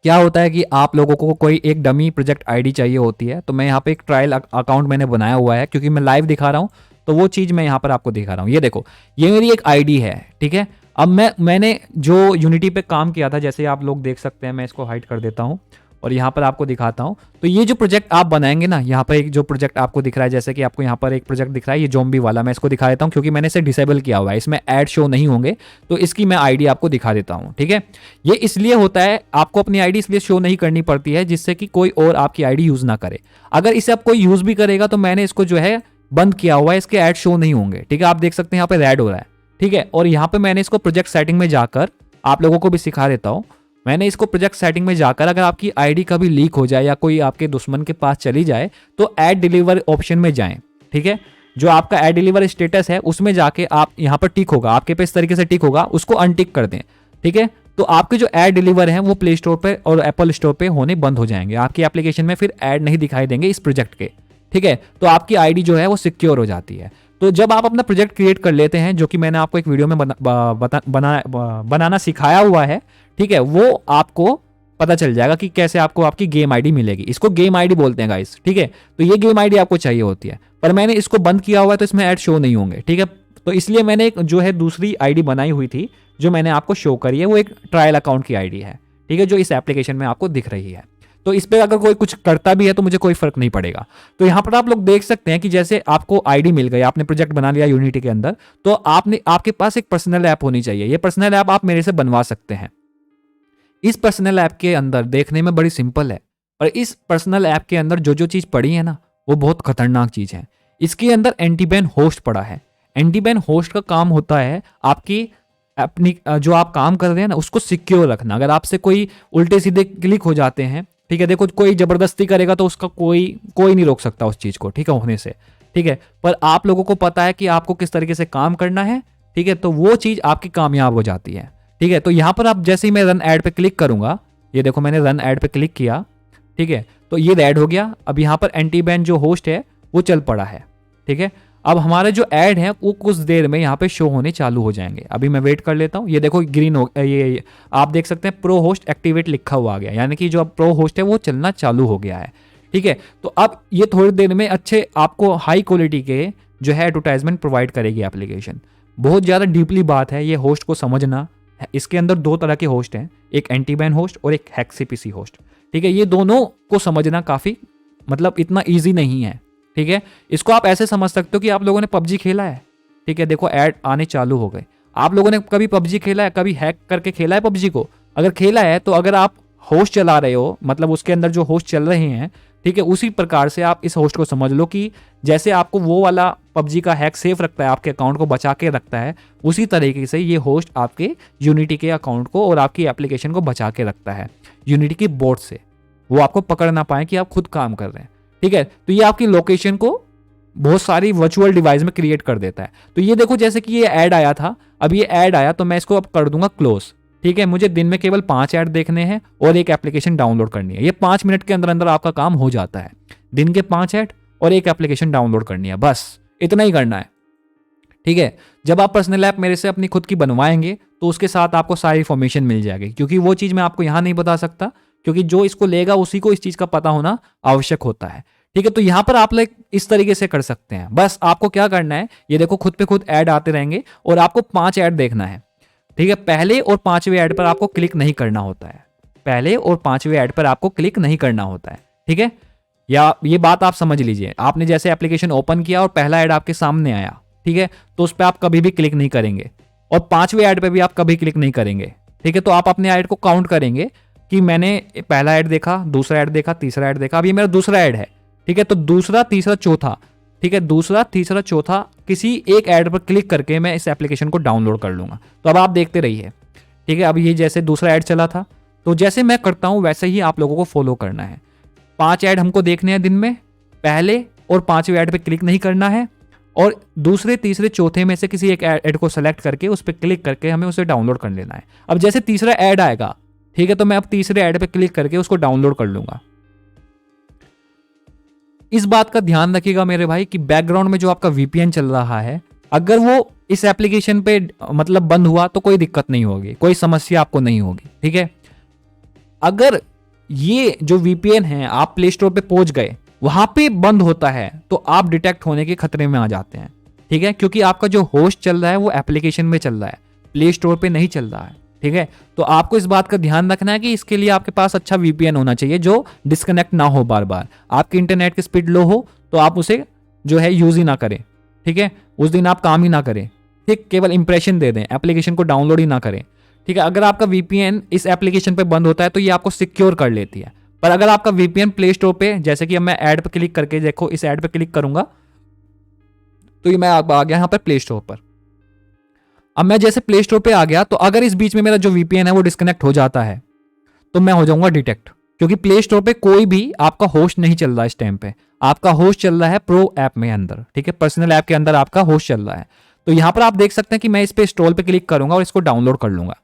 क्या होता है कि आप लोगों को कोई एक डमी प्रोजेक्ट आईडी चाहिए होती है, तो मैं यहाँ पे एक ट्रायल अकाउंट मैंने बनाया हुआ है क्योंकि मैं लाइव दिखा रहा हूँ, तो वो चीज़ मैं यहाँ पर आपको दिखा रहा हूँ। ये देखो, ये मेरी एक आईडी है, ठीक है। अब मैंने जो यूनिटी पे काम किया था, जैसे आप लोग देख सकते हैं, मैं इसको हाइड कर देता हूँ और यहाँ पर आपको दिखाता हूँ। तो ये जो प्रोजेक्ट आप बनाएंगे ना, यहाँ पर एक जो प्रोजेक्ट आपको दिख रहा है, जैसे कि आपको यहाँ पर एक प्रोजेक्ट दिख रहा है ये ज़ॉम्बी वाला, मैं इसको दिखा देता हूँ क्योंकि मैंने इसे डिसेबल किया हुआ है, इसमें ऐड शो नहीं होंगे, तो इसकी मैं आईडी आपको दिखा देता हूँ, ठीक है। ये इसलिए होता है, आपको अपनी आईडी इसलिए शो नहीं करनी पड़ती है जिससे कि कोई और आपकी आईडी यूज ना करे। अगर इसे आप कोई यूज भी करेगा तो मैंने इसको जो है बंद किया हुआ है, इसके ऐड शो नहीं होंगे, ठीक है। आप देख सकते हैं यहाँ पे रेड हो रहा है, ठीक है। और यहाँ पे मैंने इसको प्रोजेक्ट सेटिंग में जाकर आप लोगों को भी सिखा देता हूँ। मैंने इसको प्रोजेक्ट सेटिंग में जाकर, अगर आपकी आईडी कभी लीक हो जाए या कोई आपके दुश्मन के पास चली जाए तो ऐड डिलीवर ऑप्शन में जाएं, ठीक है। जो आपका ऐड डिलीवर स्टेटस है उसमें जाके आप यहाँ पर टिक होगा, आपके पे इस तरीके से टिक होगा, उसको अनटिक कर दें, ठीक है। तो आपके जो ऐड डिलीवर हैं वो प्ले स्टोर पे और एप्पल स्टोर पे होने बंद हो जाएंगे, आपकी एप्लीकेशन में फिर ऐड नहीं दिखाई देंगे इस प्रोजेक्ट के, ठीक है। तो आपकी आईडी जो है वो सिक्योर हो जाती है। तो जब आप अपना प्रोजेक्ट क्रिएट कर लेते हैं, जो कि मैंने आपको एक वीडियो में बनाना सिखाया हुआ है, ठीक है, वो आपको पता चल जाएगा कि कैसे आपको आपकी गेम आईडी मिलेगी। इसको गेम आईडी बोलते हैं गाइस, ठीक है। तो ये गेम आईडी आपको चाहिए होती है, पर मैंने इसको बंद किया हुआ है तो इसमें ऐड शो नहीं होंगे, ठीक है। तो इसलिए मैंने एक जो है दूसरी आईडी बनाई हुई थी जो मैंने आपको शो करी है, वो एक ट्रायल अकाउंट की आईडी है, ठीक है, जो इस एप्लीकेशन में आपको दिख रही है। तो इस पर अगर कोई कुछ करता भी है तो मुझे कोई फर्क नहीं पड़ेगा। तो यहाँ पर आप लोग देख सकते हैं कि जैसे आपको आईडी मिल गई, आपने प्रोजेक्ट बना लिया यूनिटी के अंदर, तो आपके पास एक पर्सनल ऐप होनी चाहिए। ये पर्सनल ऐप आप मेरे से बनवा सकते हैं। इस पर्सनल ऐप के अंदर देखने में बड़ी सिंपल है, और इस पर्सनल ऐप के अंदर जो जो चीज़ पड़ी है ना, वो बहुत खतरनाक चीज़ है। इसके अंदर एंटी बैन होस्ट पड़ा है। एंटी बैन होस्ट का काम होता है आपकी अपनी जो आप काम कर रहे हैं ना उसको सिक्योर रखना। अगर आपसे कोई उल्टे सीधे क्लिक हो जाते हैं, ठीक है, देखो कोई जबरदस्ती करेगा तो उसका कोई नहीं रोक सकता उस चीज़ को, ठीक है, होने से, ठीक है। पर आप लोगों को पता है कि आपको किस तरीके से काम करना है, ठीक है, तो वो चीज़ आपकी कामयाब हो जाती है, ठीक है। तो यहाँ पर आप जैसे ही मैं रन ऐड पे क्लिक करूंगा, ये देखो मैंने रन ऐड पे क्लिक किया, ठीक है, तो ये ऐड हो गया। अब यहाँ पर एंटी बैन जो होस्ट है वो चल पड़ा है, ठीक है। अब हमारे जो ऐड है वो कुछ देर में यहाँ पे शो होने चालू हो जाएंगे। अभी मैं वेट कर लेता हूँ। ये देखो ग्रीन हो, ये आप देख सकते हैं प्रो होस्ट एक्टिवेट लिखा हुआ आ गया, यानी कि जो अब प्रो होस्ट है वो चलना चालू हो गया है, ठीक है। तो अब ये थोड़ी देर में अच्छे आपको हाई क्वालिटी के जो है एडवर्टाइजमेंट प्रोवाइड करेगी एप्लीकेशन। बहुत ज़्यादा डीपली बात है ये होस्ट को समझना। इसके अंदर दो तरह के होस्ट हैं, एक एंटी बैन होस्ट और एक हैक्सीपीसी होस्ट, ठीक है। ये दोनों को समझना काफ़ी मतलब इतना ईजी नहीं है, ठीक है। इसको आप ऐसे समझ सकते हो कि आप लोगों ने पबजी खेला है, ठीक है, देखो ऐड आने चालू हो गए। आप लोगों ने कभी पबजी खेला है, कभी हैक करके खेला है पबजी को? अगर खेला है तो अगर आप होस्ट चला रहे हो, मतलब उसके अंदर जो होस्ट चल रहे हैं, ठीक है, उसी प्रकार से आप इस होस्ट को समझ लो कि जैसे आपको वो वाला पबजी का हैक सेफ रखता है, आपके अकाउंट को बचा के रखता है, उसी तरीके से ये होस्ट आपके यूनिटी के अकाउंट को और आपकी एप्लीकेशन को बचा के रखता है यूनिटी की बोर्ड से, वो आपको पकड़ ना पाए कि आप खुद काम कर रहे हैं, ठीक है। तो ये आपकी लोकेशन को बहुत सारी वर्चुअल डिवाइस में क्रिएट कर देता है। तो ये देखो जैसे कि ये ऐड आया था, अब ये ऐड आया तो मैं इसको अब कर दूंगा क्लोज, ठीक है। मुझे दिन में केवल 5 ऐड देखने हैं और एक एप्लीकेशन डाउनलोड करनी है। ये 5 मिनट के अंदर अंदर आपका काम हो जाता है। दिन के 5 ऐड और एक एप्लीकेशन डाउनलोड करनी है, बस इतना ही करना है, ठीक है। जब आप पर्सनल ऐप मेरे से अपनी खुद की बनवाएंगे तो उसके साथ आपको सारी इन्फॉर्मेशन मिल जाएगी, क्योंकि वो चीज़ मैं आपको यहाँ नहीं बता सकता, क्योंकि जो इसको लेगा उसी को इस चीज़ का पता होना आवश्यक होता है, ठीक है। तो यहाँ पर आप लोग इस तरीके से कर सकते हैं। बस आपको क्या करना है, ये देखो खुद पे खुद ऐड आते रहेंगे और आपको 5 ऐड देखना है, ठीक है। पहले और 5वें ऐड पर आपको क्लिक नहीं करना होता है, पहले और 5वें ऐड पर आपको क्लिक नहीं करना होता है, ठीक है। या ये बात आप समझ लीजिए, आपने जैसे एप्लीकेशन ओपन किया और पहला ऐड आपके सामने आया, ठीक है, तो उस पर आप कभी भी क्लिक नहीं करेंगे और 5वें ऐड पे भी आप कभी क्लिक नहीं करेंगे, ठीक है। तो आप अपने ऐड को काउंट करेंगे कि मैंने पहला ऐड देखा, दूसरा ऐड देखा, तीसरा ऐड देखा, अब ये मेरा दूसरा ऐड है, ठीक है। तो दूसरा, तीसरा, चौथा, ठीक है, दूसरा, तीसरा, चौथा किसी एक ऐड पर क्लिक करके मैं इस एप्लीकेशन को डाउनलोड कर लूंगा। तो अब आप देखते रहिए, ठीक है। अब ये जैसे दूसरा ऐड चला था, तो जैसे मैं करता हूं वैसे ही आप लोगों को फॉलो करना है। 5 ऐड हमको देखने हैं दिन में, पहले और 5वें ऐड पे क्लिक नहीं करना है और दूसरे, तीसरे, चौथे में से किसी एक ऐड को सेलेक्ट करके उस पर क्लिक करके हमें उसे डाउनलोड कर लेना है। अब जैसे तीसरा ऐड आएगा, ठीक है, तो मैं अब तीसरे ऐड पे क्लिक करके उसको डाउनलोड कर लूंगा। इस बात का ध्यान रखिएगा मेरे भाई कि बैकग्राउंड में जो आपका वीपीएन चल रहा है, अगर वो इस एप्लीकेशन पे मतलब बंद हुआ तो कोई दिक्कत नहीं होगी, कोई समस्या आपको नहीं होगी, ठीक है। अगर ये जो वीपीएन है आप प्ले स्टोर पे पहुंच गए, वहां पे बंद होता है तो आप डिटेक्ट होने के खतरे में आ जाते हैं, ठीक है, क्योंकि आपका जो होस्ट चल रहा है वो एप्लीकेशन में चल रहा है, प्ले स्टोर पे नहीं चल रहा है, ठीक है। तो आपको इस बात का ध्यान रखना है कि इसके लिए आपके पास अच्छा वीपीएन होना चाहिए जो डिस्कनेक्ट ना हो बार बार। आपकी इंटरनेट की स्पीड लो हो तो आप उसे जो है यूज ही ना करें, ठीक है, उस दिन आप काम ही ना करें, ठीक, केवल इंप्रेशन दे दें, एप्लीकेशन को डाउनलोड ही ना करें, ठीक है। अगर आपका वीपीएन इस एप्लीकेशन पे बंद होता है तो ये आपको सिक्योर कर लेती है। पर अगर आपका वीपीएन प्ले स्टोर पे, जैसे कि अब मैं ऐड पे क्लिक करके देखो, इस ऐड पे क्लिक करूंगा तो ये मैं आ गया यहाँ पर प्ले स्टोर पर। अब मैं जैसे प्ले स्टोर पे आ गया तो अगर इस बीच में मेरा जो वीपीएन है वो डिस्कनेक्ट हो जाता है तो मैं हो जाऊंगा डिटेक्ट, क्योंकि प्ले स्टोर पे कोई भी आपका होस्ट नहीं चल रहा है इस टाइम पे, आपका होस्ट चल रहा है प्रो ऐप में अंदर, ठीक है, पर्सनल ऐप के अंदर आपका होस्ट चल रहा है। तो यहां पर आप देख सकते हैं कि मैं इस पे इंस्टॉल पे क्लिक करूंगा और इसको डाउनलोड कर लूंगा।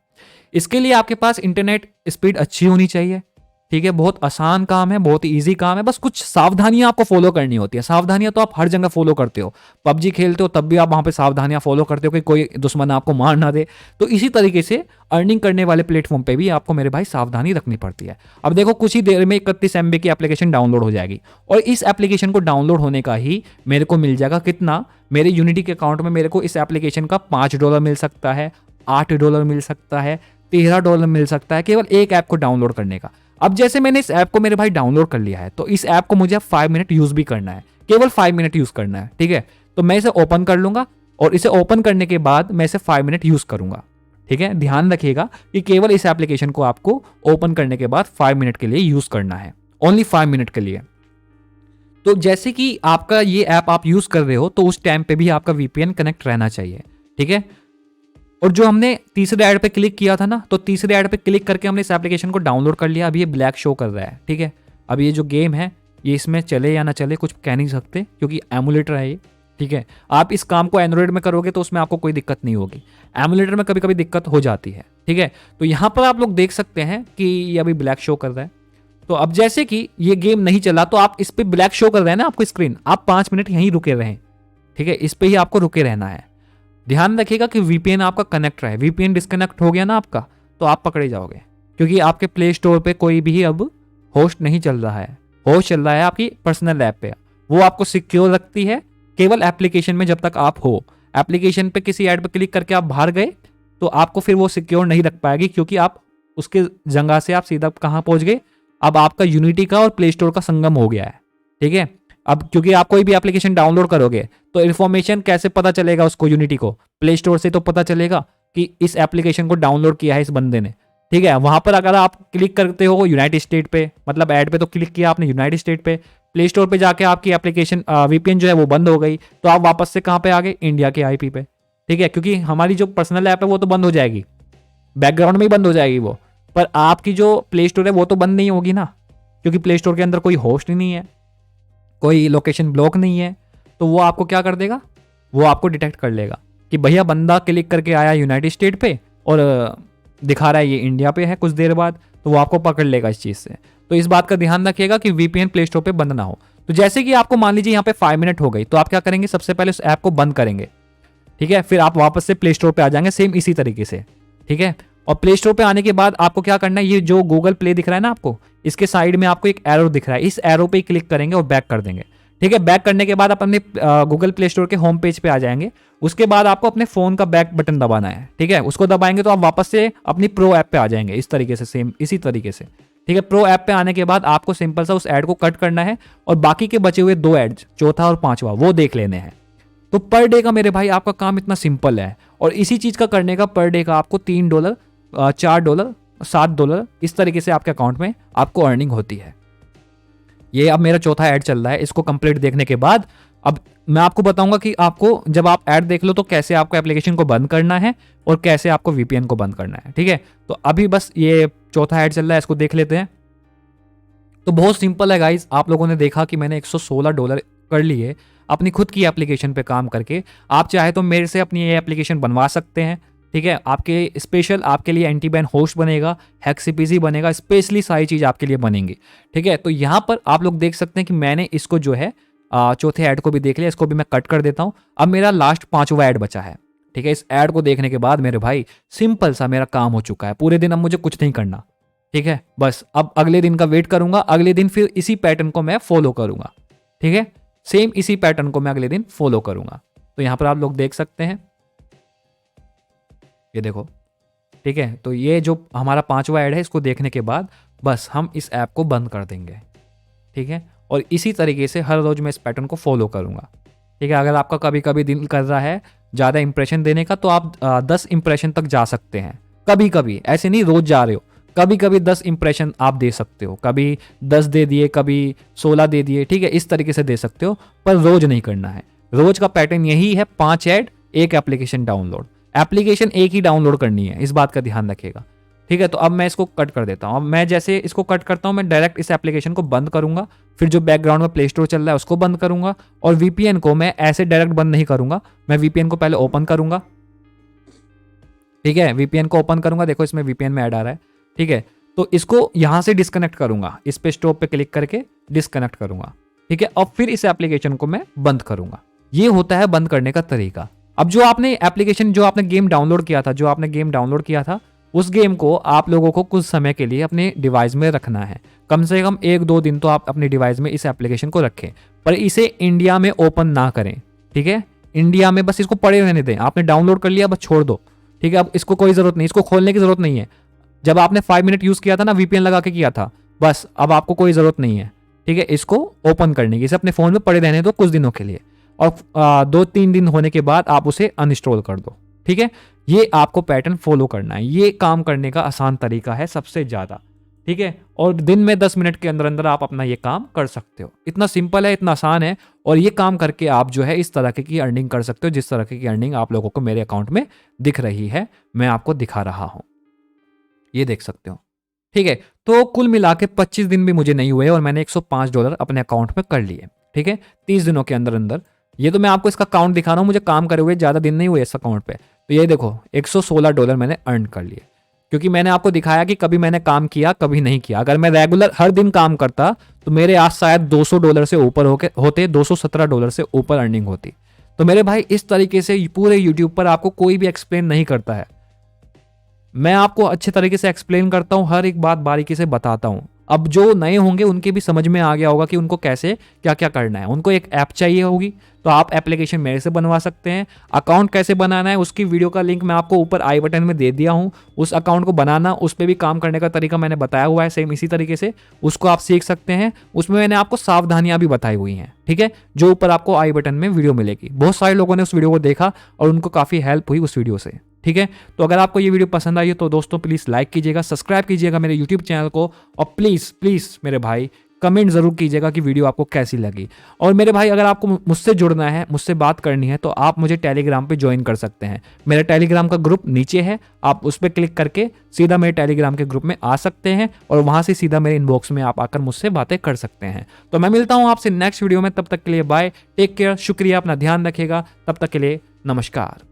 इसके लिए आपके पास इंटरनेट स्पीड अच्छी होनी चाहिए, ठीक है। बहुत आसान काम है, बहुत इजी काम है, बस कुछ सावधानियां आपको फॉलो करनी होती है। सावधानियां तो आप हर जगह फॉलो करते हो, पबजी खेलते हो तब भी आप वहां पे सावधानियां फॉलो करते हो कि कोई दुश्मन आपको मार ना दे। तो इसी तरीके से अर्निंग करने वाले प्लेटफॉर्म पे भी आपको मेरे भाई सावधानी रखनी पड़ती है। अब देखो कुछ ही देर में 31 MB की एप्लीकेशन डाउनलोड हो जाएगी, और इस एप्लीकेशन को डाउनलोड होने का ही मेरे को मिल जाएगा कितना, मेरे यूनिटी के अकाउंट में मेरे को इस एप्लीकेशन का $5 मिल सकता है, $8 मिल सकता है, $13 मिल सकता है, केवल एक ऐप को डाउनलोड करने का। अब जैसे मैंने इस ऐप को मेरे भाई डाउनलोड कर लिया है, तो इस ऐप को मुझे 5 मिनट यूज भी करना है, केवल 5 मिनट यूज करना है, ठीक है। तो मैं इसे ओपन कर लूंगा, और इसे ओपन करने के बाद मैं इसे 5 मिनट यूज करूंगा, ठीक है। ध्यान रखिएगा कि केवल इस एप्लीकेशन को आपको ओपन करने के बाद 5 मिनट के लिए यूज करना है, ओनली 5 मिनट के लिए। तो जैसे कि आपका ये ऐप आप यूज कर रहे हो, तो उस टाइम पे भी आपका VPN कनेक्ट रहना चाहिए, ठीक है। और जो हमने तीसरे ऐड पे क्लिक किया था ना, तो तीसरे ऐड पे क्लिक करके हमने इस एप्लीकेशन को डाउनलोड कर लिया। अब ये ब्लैक शो कर रहा है, ठीक है। अब ये जो गेम है ये इसमें चले या ना चले कुछ कह नहीं सकते, क्योंकि एमुलेटर है ये, ठीक है। आप इस काम को एंड्रॉइड में करोगे तो उसमें आपको कोई दिक्कत नहीं होगी, एमुलेटर में कभी कभी दिक्कत हो जाती है, ठीक है। तो यहाँ पर आप लोग देख सकते हैं कि ये अभी ब्लैक शो कर रहा है। तो अब जैसे कि ये गेम नहीं चला, तो आप इस पर ब्लैक शो कर रहे हैं ना आपको स्क्रीन, आप 5 मिनट यहीं रुके रहें, ठीक है। इस पर ही आपको रुके रहना है। ध्यान रखिएगा कि VPN आपका कनेक्ट रहे। VPN डिस्कनेक्ट हो गया ना आपका, तो आप पकड़े जाओगे, क्योंकि आपके प्ले स्टोर पे कोई भी अब होस्ट नहीं चल रहा है, होस्ट चल रहा है आपकी पर्सनल ऐप पे। वो आपको सिक्योर रखती है केवल एप्लीकेशन में जब तक आप हो। एप्लीकेशन पे किसी ऐड पे क्लिक करके आप बाहर गए तो आपको फिर वो सिक्योर नहीं रख पाएगी, क्योंकि आप उसके जगह से आप सीधा कहाँ पहुंच गए, अब आपका यूनिटी का और प्ले स्टोर का संगम हो गया है, ठीक है। अब क्योंकि आप कोई भी एप्लीकेशन डाउनलोड करोगे तो इन्फॉर्मेशन कैसे पता चलेगा उसको, यूनिटी को प्ले स्टोर से तो पता चलेगा कि इस एप्लीकेशन को डाउनलोड किया है इस बंदे ने, ठीक है। वहां पर अगर आप क्लिक करते हो यूनाइटेड स्टेट पे, मतलब ऐड पे तो क्लिक किया आपने यूनाइटेड स्टेट पे, प्ले स्टोर पे जाके आपकी एप्लीकेशन VPN जो है वो बंद हो गई, तो आप वापस से कहाँ पे आ गए, इंडिया के IP पे, ठीक है। क्योंकि हमारी जो पर्सनल ऐप है वो तो बंद हो जाएगी, बैकग्राउंड में ही बंद हो जाएगी वो, पर आपकी जो प्ले स्टोर है वो तो बंद नहीं होगी ना, क्योंकि प्ले स्टोर के अंदर कोई होस्ट ही नहीं है, कोई लोकेशन ब्लॉक नहीं है। तो वो आपको क्या कर देगा, वो आपको डिटेक्ट कर लेगा कि भैया बंदा क्लिक करके आया यूनाइटेड स्टेट पे और दिखा रहा है ये इंडिया पे है कुछ देर बाद, तो वो आपको पकड़ लेगा इस चीज़ से। तो इस बात का ध्यान रखिएगा कि VPN प्ले स्टोर पे बंद ना हो। तो जैसे कि आपको मान लीजिए यहाँ पे 5 मिनट हो गई, तो आप क्या करेंगे, सबसे पहले उस ऐप को बंद करेंगे, ठीक है। फिर आप वापस से प्ले स्टोर पे आ जाएंगे सेम इसी तरीके से, ठीक है। और प्ले स्टोर पे आने के बाद आपको क्या करना है, ये जो गूगल प्ले दिख रहा है ना आपको, इसके साइड में आपको एक एरो दिख रहा है, इस एरो पे क्लिक करेंगे और बैक कर देंगे, ठीक है। बैक करने के बाद आप अपने गूगल प्ले स्टोर के होम पेज पे आ जाएंगे। उसके बाद आपको अपने फोन का बैक बटन दबाना है, ठीक है। उसको दबाएंगे तो आप वापस से अपनी प्रो ऐप पे आ जाएंगे, इस तरीके से, सेम इसी तरीके से, ठीक है। प्रो ऐप पे आने के बाद आपको सिंपल सा उस ऐड को कट करना है और बाकी के बचे हुए 2 एड्स, चौथा और पांचवा, वो देख लेने हैं। तो पर डे का मेरे भाई आपका काम इतना सिंपल है, और इसी चीज का करने का पर डे का आपको $3, $4, $7 इस तरीके से आपके अकाउंट में आपको अर्निंग होती है। ये अब मेरा चौथा ऐड चल रहा है, इसको कंप्लीट देखने के बाद अब मैं आपको बताऊंगा कि आपको जब आप ऐड देख लो तो कैसे आपको एप्लीकेशन को बंद करना है और कैसे आपको VPN को बंद करना है, ठीक है। तो अभी बस ये चौथा ऐड चल रहा है, इसको देख लेते हैं। तो बहुत सिंपल है गाइज, आप लोगों ने देखा कि मैंने $116 कर लिए अपनी खुद की एप्लीकेशन पे काम करके। आप चाहे तो मेरे से अपनी ये एप्लीकेशन बनवा सकते हैं, ठीक है। आपके स्पेशल आपके लिए एंटी बैन होस्ट बनेगा, हेक्सीपीसी बनेगा, स्पेशली सारी चीज़ आपके लिए बनेंगी, ठीक है। तो यहाँ पर आप लोग देख सकते हैं कि मैंने इसको जो है चौथे ऐड को भी देख लिया, इसको भी मैं कट कर देता हूँ। अब मेरा लास्ट 5वां ऐड बचा है, ठीक है। इस ऐड को देखने के बाद मेरे भाई सिंपल सा मेरा काम हो चुका है, पूरे दिन अब मुझे कुछ नहीं करना, ठीक है। बस अब अगले दिन का वेट करूंगा, अगले दिन फिर इसी पैटर्न को मैं फॉलो करूंगा, ठीक है। सेम इसी पैटर्न को मैं अगले दिन फॉलो करूंगा। तो यहाँ पर आप लोग देख सकते हैं, ये देखो, ठीक है। तो ये जो हमारा 5वां ऐड है, इसको देखने के बाद बस हम इस ऐप को बंद कर देंगे, ठीक है। और इसी तरीके से हर रोज मैं इस पैटर्न को फॉलो करूंगा, ठीक है। अगर आपका कभी कभी दिल कर रहा है ज़्यादा इंप्रेशन देने का, तो आप 10 इंप्रेशन तक जा सकते हैं, कभी कभी, ऐसे नहीं रोज जा रहे हो, कभी कभी 10 इंप्रेशन आप दे सकते हो, कभी 10 दे दिए, कभी 16 दे दिए, ठीक है। इस तरीके से दे सकते हो, पर रोज नहीं करना है। रोज का पैटर्न यही है, 5 ऐड, 1 एप्लीकेशन डाउनलोड, एप्लीकेशन एक ही डाउनलोड करनी है, इस बात का ध्यान रखिएगा, ठीक है। तो अब मैं इसको कट कर देता हूँ। अब मैं जैसे इसको कट करता हूँ, मैं डायरेक्ट इस एप्लीकेशन को बंद करूंगा, फिर जो बैकग्राउंड में प्ले स्टोर चल रहा है उसको बंद करूंगा, और VPN को मैं ऐसे डायरेक्ट बंद नहीं करूंगा, मैं VPN को पहले ओपन करूंगा, ठीक है, वीपीएन को ओपन करूंगा, देखो इसमें वीपीएन में ऐड आ रहा है। ठीक है, तो इसको यहां से डिस्कनेक्ट करूंगा, इस पे स्टॉप पे क्लिक करके डिस्कनेक्ट करूंगा। ठीक है, और फिर इस एप्लीकेशन को मैं बंद करूंगा। ये होता है बंद करने का तरीका। अब जो आपने एप्लीकेशन, जो आपने गेम डाउनलोड किया था, उस गेम को आप लोगों को कुछ समय के लिए अपने डिवाइस में रखना है। कम से कम 1-2 दिन तो आप अपने डिवाइस में इस एप्लीकेशन को रखें, पर इसे इंडिया में ओपन ना करें। ठीक है, इंडिया में बस इसको पड़े रहने दें। आपने डाउनलोड कर लिया, बस छोड़ दो। ठीक है, अब इसको कोई जरूरत नहीं, इसको खोलने की जरूरत नहीं है। जब आपने 5 मिनट यूज किया था ना, वीपीएन लगा के किया था, बस अब आपको कोई जरूरत नहीं है। ठीक है, इसको ओपन करने की, इसे अपने फोन में पड़े रहने दो कुछ दिनों के लिए, और 2-3 दिन होने के बाद आप उसे अनइंस्टॉल कर दो। ठीक है, ये आपको पैटर्न फॉलो करना है। ये काम करने का आसान तरीका है सबसे ज्यादा। ठीक है, और दिन में 10 मिनट के अंदर अंदर आप अपना ये काम कर सकते हो। इतना सिंपल है, इतना आसान है, और ये काम करके आप जो है इस तरह की अर्निंग कर सकते हो, जिस तरह की अर्निंग आप लोगों को मेरे अकाउंट में दिख रही है, मैं आपको दिखा रहा हूं, ये देख सकते हो। ठीक है, तो कुल मिला के 25 दिन भी मुझे नहीं हुए और मैंने $105 अपने अकाउंट में कर लिए। ठीक है, 30 दिनों के अंदर अंदर। ये तो मैं आपको इसका काउंट दिखा रहा हूँ, मुझे काम करे हुए ज़्यादा दिन नहीं हुए इस अकाउंट पे। तो ये देखो $116 मैंने अर्न कर लिए, क्योंकि मैंने आपको दिखाया कि कभी मैंने काम किया कभी नहीं किया। अगर मैं रेगुलर हर दिन काम करता तो मेरे आज शायद $200 से ऊपर होते, $217 से ऊपर अर्निंग होती। तो मेरे भाई, इस तरीके से पूरे यूट्यूब पर आपको कोई भी एक्सप्लेन नहीं करता है। मैं आपको अच्छे तरीके से एक्सप्लेन करता हूँ, हर एक बात बारीकी से बताता हूँ। अब जो नए होंगे उनके भी समझ में आ गया होगा कि उनको कैसे क्या क्या करना है। उनको एक ऐप चाहिए होगी, तो आप एप्लीकेशन मेरे से बनवा सकते हैं। अकाउंट कैसे बनाना है उसकी वीडियो का लिंक मैं आपको ऊपर आई बटन में दे दिया हूँ। उस अकाउंट को बनाना, उस पर भी काम करने का तरीका मैंने बताया हुआ है, सेम इसी तरीके से उसको आप सीख सकते हैं। उसमें मैंने आपको सावधानियां भी बताई हुई हैं। ठीक है, जो ऊपर आपको आई बटन में वीडियो मिलेगी। बहुत सारे लोगों ने उस वीडियो को देखा और उनको काफ़ी हेल्प हुई उस वीडियो से। ठीक है, तो अगर आपको ये वीडियो पसंद आई तो दोस्तों प्लीज़ लाइक कीजिएगा, सब्सक्राइब कीजिएगा मेरे यूट्यूब चैनल को, और प्लीज़ प्लीज़ मेरे भाई कमेंट ज़रूर कीजिएगा कि वीडियो आपको कैसी लगी। और मेरे भाई, अगर आपको मुझसे जुड़ना है, मुझसे बात करनी है, तो आप मुझे टेलीग्राम पे ज्वाइन कर सकते हैं। मेरा टेलीग्राम का ग्रुप नीचे है, आप उस पर क्लिक करके सीधा मेरे टेलीग्राम के ग्रुप में आ सकते हैं, और वहाँ से सीधा मेरे इनबॉक्स में आप आकर मुझसे बातें कर सकते हैं। तो मैं मिलता हूँ आपसे नेक्स्ट वीडियो में, तब तक के लिए बाय, टेक केयर, शुक्रिया, अपना ध्यान रखिएगा, तब तक के लिए नमस्कार।